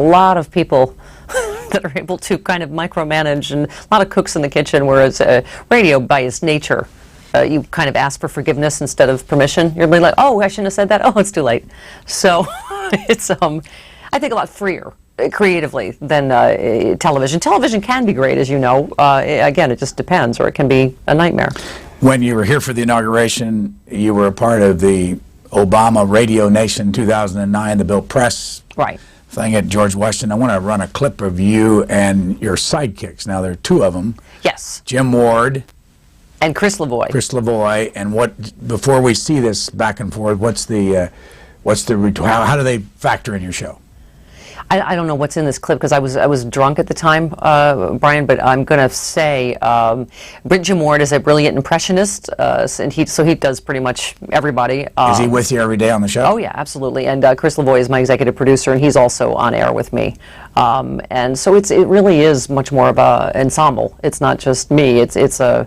lot of people that are able to kind of micromanage, and a lot of cooks in the kitchen, whereas radio, by its nature, you kind of ask for forgiveness instead of permission. You're really like, oh, I shouldn't have said that. Oh, it's too late. So it's, I think, a lot freer creatively than television. Television can be great, as you know. Again, it just depends, or it can be a nightmare. When you were here for the inauguration, you were a part of the Obama Radio Nation 2009, the Bill Press thing at George Washington. I want to run a clip of you and your sidekicks. Now, there are two of them. Yes. Jim Ward. And Chris Lavoie. Chris Lavoie. And what, before we see this back and forth, how do they factor in your show? I don't know what's in this clip because I was drunk at the time, Brian. But I'm going to say Jim Ward is a brilliant impressionist, and he does pretty much everybody. Is he with you every day on the show? Oh yeah, absolutely. And Chris Lavoie is my executive producer, and he's also on air with me. And so it really is much more of a ensemble. It's not just me. It's a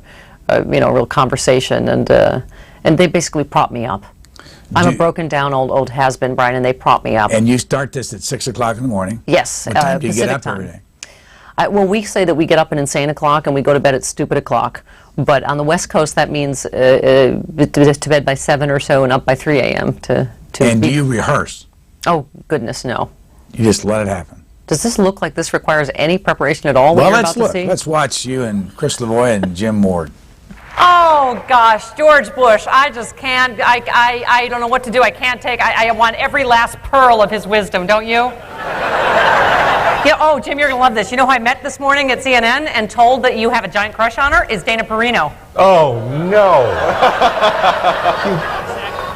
real conversation, and they basically prop me up. I'm a broken down old has-been, Brian, and they prop me up. And you start this at 6 o'clock in the morning? Yes. What time do you Pacific get up time. every day? Well, we say that we get up at insane o'clock and we go to bed at stupid o'clock. But on the West Coast, that means to bed by 7 or so and up by 3 a.m. And do you rehearse? Oh, goodness, no. You just let it happen? Does this look like this requires any preparation at all? Well, let's look. Let's watch you and Chris Lavoie and Jim Ward. Oh gosh, George Bush, I just can't, I don't know what to do. I can't take, I want every last pearl of his wisdom, don't you? Oh, Jim, you're going to love this. You know who I met this morning at CNN and told that you have a giant crush on her? Is Dana Perino. Oh, no.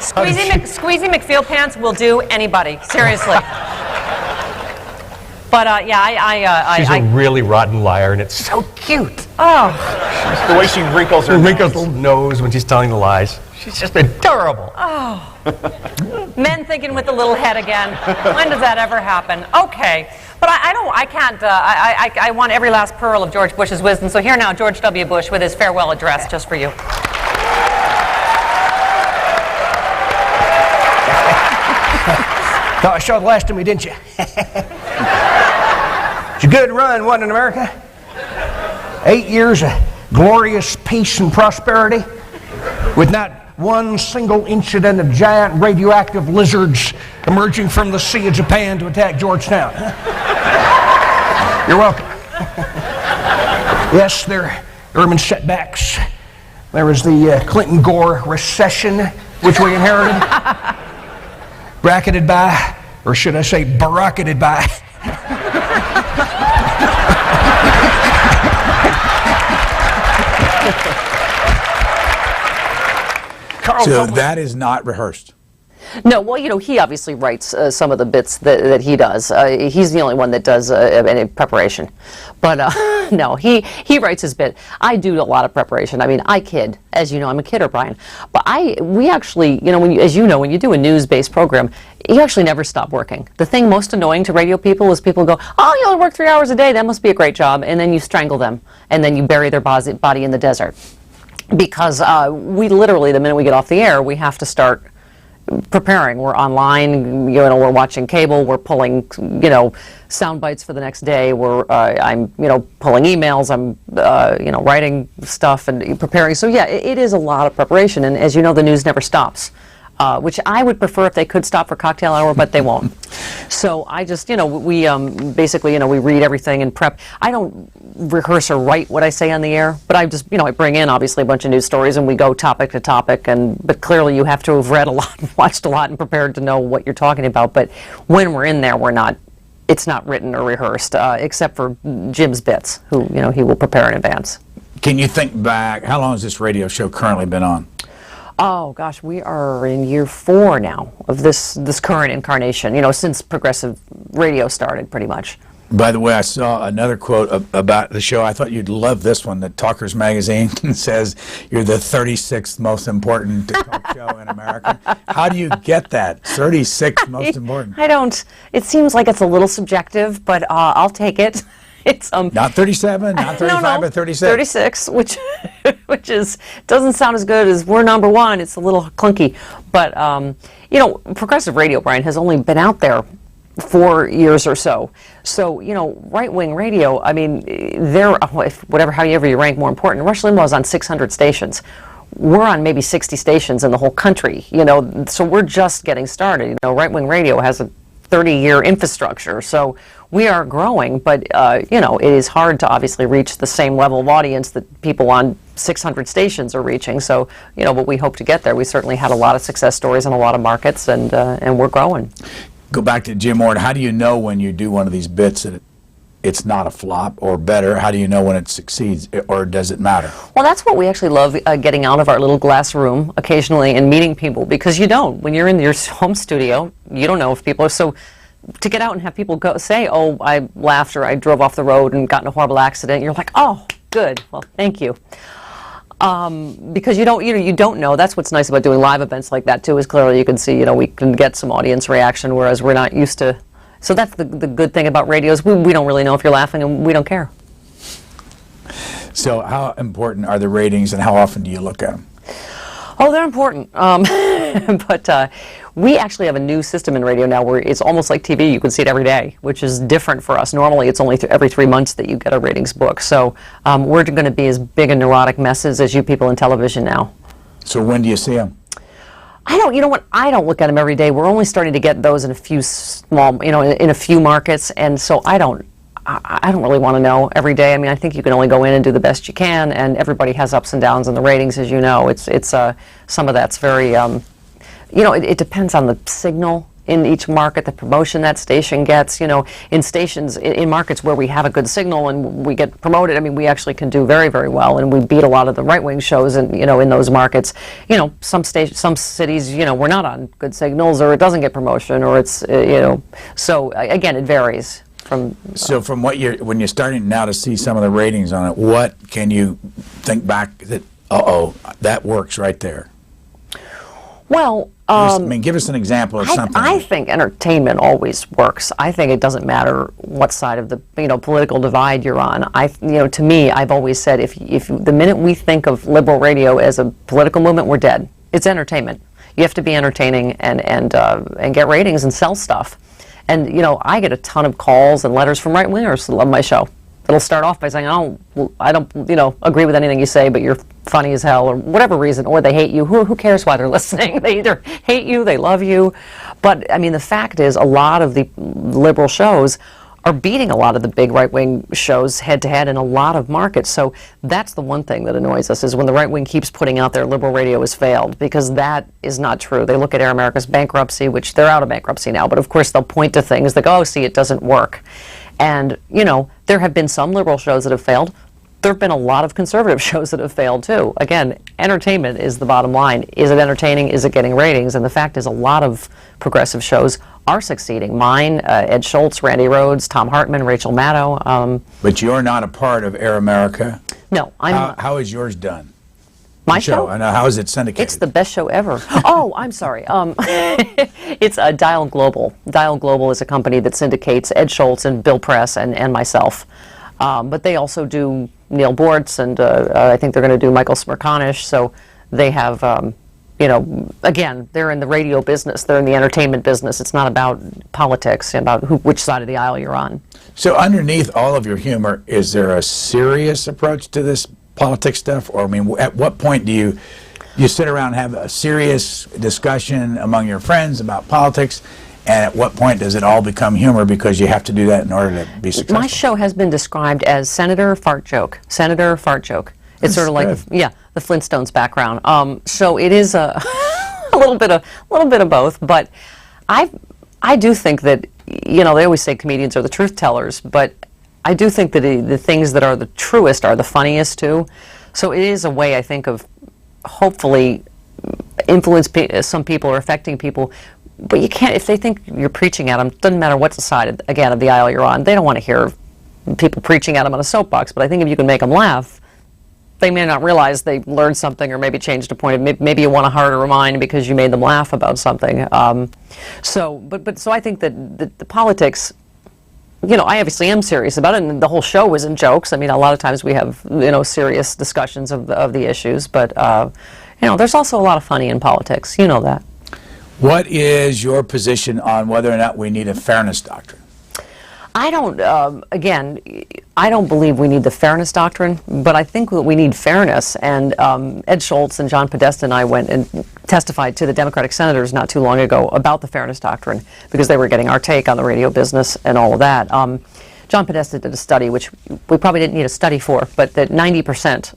Squeezy McFeel pants will do anybody, seriously. But yeah, she's a really rotten liar, and it's so cute. Oh. The way she wrinkles her nose when she's telling the lies. She's just adorable. Oh. Men thinking with the little head again. When does that ever happen? Okay. But I can't, I want every last pearl of George Bush's wisdom. So here now, George W. Bush with his farewell address just for you. Thought I saw the last of me, didn't you? It's a good run, wasn't it, America? 8 years of glorious peace and prosperity with not one single incident of giant radioactive lizards emerging from the Sea of Japan to attack Georgetown. You're welcome. Yes, there have been setbacks. There was the Clinton-Gore recession, which we inherited, bracketed by, or should I say baracketed by, So that is not rehearsed? No, well, he obviously writes some of the bits that he does. He's the only one that does any preparation. But no, he writes his bit. I do a lot of preparation. I mean, I kid. As you know, I'm a kidder, Brian. But we actually, when you do a news-based program, you actually never stop working. The thing most annoying to radio people is people go, oh, you only work 3 hours a day. That must be a great job. And then you strangle them. And then you bury their body in the desert. Because we literally, the minute we get off the air, we have to start preparing. We're online, we're watching cable, we're pulling, sound bites for the next day. I'm, pulling emails, I'm, writing stuff and preparing. So yeah, it is a lot of preparation. And as you know, the news never stops. Which I would prefer if they could stop for cocktail hour, but they won't. So I just, we basically, we read everything and prep. I don't rehearse or write what I say on the air, but I just, I bring in obviously a bunch of news stories and we go topic to topic. But clearly you have to have read a lot, watched a lot, and prepared to know what you're talking about. But when we're in there, it's not written or rehearsed, except for Jim's bits, who, he will prepare in advance. Can you think back, how long has this radio show currently been on? Oh gosh, we are in year 4 now of this current incarnation, since progressive radio started pretty much. By the way, I saw another quote about the show. I thought you'd love this one. That Talkers Magazine says you're the 36th most important talk show in America. How do you get that? 36th most important? I don't. It seems like it's a little subjective, but I'll take it. It's not 37, not 35, no, but 36. 36, which doesn't sound as good as we're number 1. It's a little clunky, but progressive radio, Brian, has only been out there 4 years or so. So, right-wing radio, I mean, however you rank more important, Rush Limbaugh's on 600 stations. We're on maybe 60 stations in the whole country, so we're just getting started. Right-wing radio has a 30-year infrastructure, so we are growing, but, it is hard to obviously reach the same level of audience that people on 600 stations are reaching. So, but we hope to get there. We certainly had a lot of success stories in a lot of markets, and we're growing. Go back to Jim Ward. How do you know when you do one of these bits that it's not a flop, or better, how do you know when it succeeds, or does it matter? Well, that's what we actually love, getting out of our little glass room occasionally and meeting people, because you don't. When you're in your home studio, you don't know if people are so. To get out and have people say, "Oh, I laughed," or "I drove off the road and got in a horrible accident," you're like, "Oh, good. Well, thank you." Because you don't know. That's what's nice about doing live events like that too. Is clearly you can see, we can get some audience reaction, whereas we're not used to. So that's the good thing about radio is we don't really know if you're laughing, and we don't care. So how important are the ratings, and how often do you look at them? Oh, they're important. But we actually have a new system in radio now where it's almost like TV. You can see it every day, which is different for us. Normally, it's only every 3 months that you get a ratings book. So we're going to be as big a neurotic messes as you people in television now. So when do you see them? I don't look at them every day. We're only starting to get those in a few small, in a few markets. And so I don't really want to know every day. I mean, I think you can only go in and do the best you can, and everybody has ups and downs in the ratings, as you know. It's some of that's very, it depends on the signal in each market, the promotion that station gets. In stations, in markets where we have a good signal and we get promoted, I mean, we actually can do very, very well, and we beat a lot of the right-wing shows, and in those markets. Some cities, we're not on good signals, or it doesn't get promotion, or it's, So again, it varies. So from when you're starting now to see some of the ratings on it, what can you think back that, that works right there? Well, give us an example of something. I think entertainment always works. I think it doesn't matter what side of the political divide you're on. To me, I've always said if the minute we think of liberal radio as a political movement, we're dead. It's entertainment. You have to be entertaining and get ratings and sell stuff. And, I get a ton of calls and letters from right-wingers that love my show. It'll start off by saying, I don't agree with anything you say, but you're funny as hell, or whatever reason, or they hate you. Who cares why they're listening? They either hate you, they love you. But, I mean, the fact is, a lot of the liberal shows are beating a lot of the big right-wing shows head-to-head in a lot of markets. So that's the one thing that annoys us, is when the right-wing keeps putting out their liberal radio has failed, because that is not true. They look at Air America's bankruptcy, which they're out of bankruptcy now, but of course they'll point to things like, see, it doesn't work. And, there have been some liberal shows that have failed. There have been a lot of conservative shows that have failed too. Again, entertainment is the bottom line. Is it entertaining? Is it getting ratings? And the fact is, a lot of progressive shows are succeeding. Mine, Ed Schultz, Randy Rhoads, Tom Hartman, Rachel Maddow. But you're not a part of Air America? No, I'm not. How is yours done? My show? I know. How is it syndicated? It's the best show ever. Oh, I'm sorry. It's Dial Global. Dial Global is a company that syndicates Ed Schultz and Bill Press and myself. But they also do Neil Bortz, and I think they're going to do Michael Smerconish. So they have, again, they're in the radio business. They're in the entertainment business. It's not about politics, about which side of the aisle you're on. So underneath all of your humor, is there a serious approach to this politics stuff? Or, I mean, at what point do you sit around and have a serious discussion among your friends about politics? And at what point does it all become humor, because you have to do that in order to be successful? My show has been described as Senator Fart Joke. Senator Fart Joke. It's sort of like, the Flintstones background. So it is a little bit of both. But I do think that, they always say comedians are the truth tellers, but I do think that the things that are the truest are the funniest too. So it is a way, I think, of hopefully influence some people or affecting people. But you can't, if they think you're preaching at them, doesn't matter what side, again, of the aisle you're on, they don't want to hear people preaching at them on a soapbox. But I think if you can make them laugh, they may not realize they learned something, or maybe changed a point. Maybe you want a harder remind because you made them laugh about something. So I think that the politics, I obviously am serious about it, and the whole show isn't jokes. I mean, a lot of times we have, serious discussions of the issues, but, there's also a lot of funny in politics. You know that. What is your position on whether or not we need a fairness doctrine? I don't, again, I don't believe we need the fairness doctrine, but I think that we need fairness. And Ed Schultz and John Podesta and I went and testified to the Democratic senators not too long ago about the fairness doctrine because they were getting our take on the radio business and all of that. John Podesta did a study, which we probably didn't need a study for, but that 90%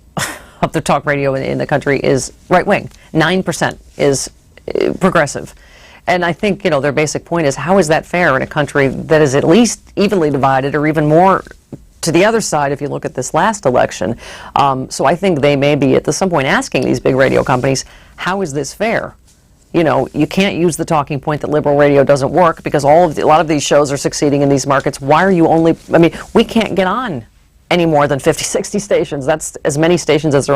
of the talk radio in the country is right-wing. 9% is progressive. And I think, you know, their basic point is, how is that fair in a country that is at least evenly divided, or even more to the other side if you look at this last election? So I think they may be at some point asking these big radio companies, how is this fair? You know, you can't use the talking point that liberal radio doesn't work because a lot of these shows are succeeding in these markets. Why are you only, I mean, we can't get on any more than 50, 60 stations. That's as many stations as there are